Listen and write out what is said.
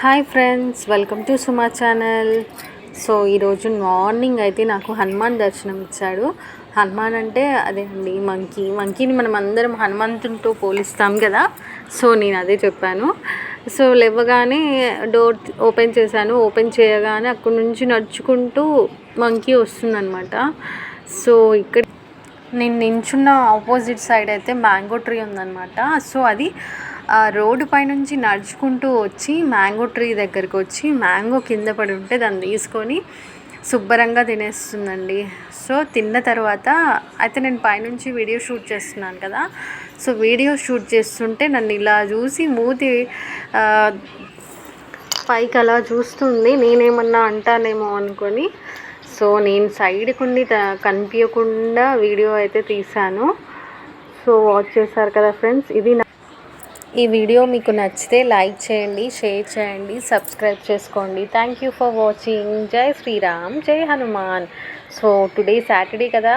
Hi friends, welcome to Suma channel. So ఈరోజు morning అయితే నాకు హనుమాన్ దర్శనం ఇచ్చాడు. హనుమాన్ అంటే అదే అండి, మంకీని మనం అందరం హనుమంతునితో పోలిస్తాం కదా. సో నేను అదే చెప్పాను. సో లేవగానే డోర్ ఓపెన్ చేశాను. ఓపెన్ చేయగానే అక్కడి నుంచి నడుచుకుంటూ మంకీ వస్తుందన్నమాట. సో ఇక్కడ నేను నించున్న ఆపోజిట్ సైడ్ అయితే మ్యాంగో ట్రీ ఉందన్నమాట. సో అది రోడ్డు పైనుంచి నడుచుకుంటూ వచ్చి మ్యాంగో ట్రీ దగ్గరికి వచ్చి మ్యాంగో కింద పడి ఉంటే దాన్ని తీసుకొని శుభ్రంగా తినేస్తుందండి. సో తిన్న తర్వాత అయితే నేను పైనుంచి వీడియో షూట్ చేస్తున్నాను కదా. సో వీడియో షూట్ చేస్తుంటే నన్ను ఇలా చూసి మూతి పైకి అలా చూస్తుంది. నేనేమన్నా అంటానేమో అనుకొని సో నేను సైడ్కుండి కనిపించకుండా వీడియో అయితే తీశాను. సో వాచ్ చేశారు కదా ఫ్రెండ్స్. ఈ వీడియో మీకు నచ్చితే లైక్ చేయండి, షేర్ చేయండి, సబ్స్క్రైబ్ చేసుకోండి. Thank you for watching. జై శ్రీరామ్, జై హనుమాన్. సో టుడే సాటర్డే కదా.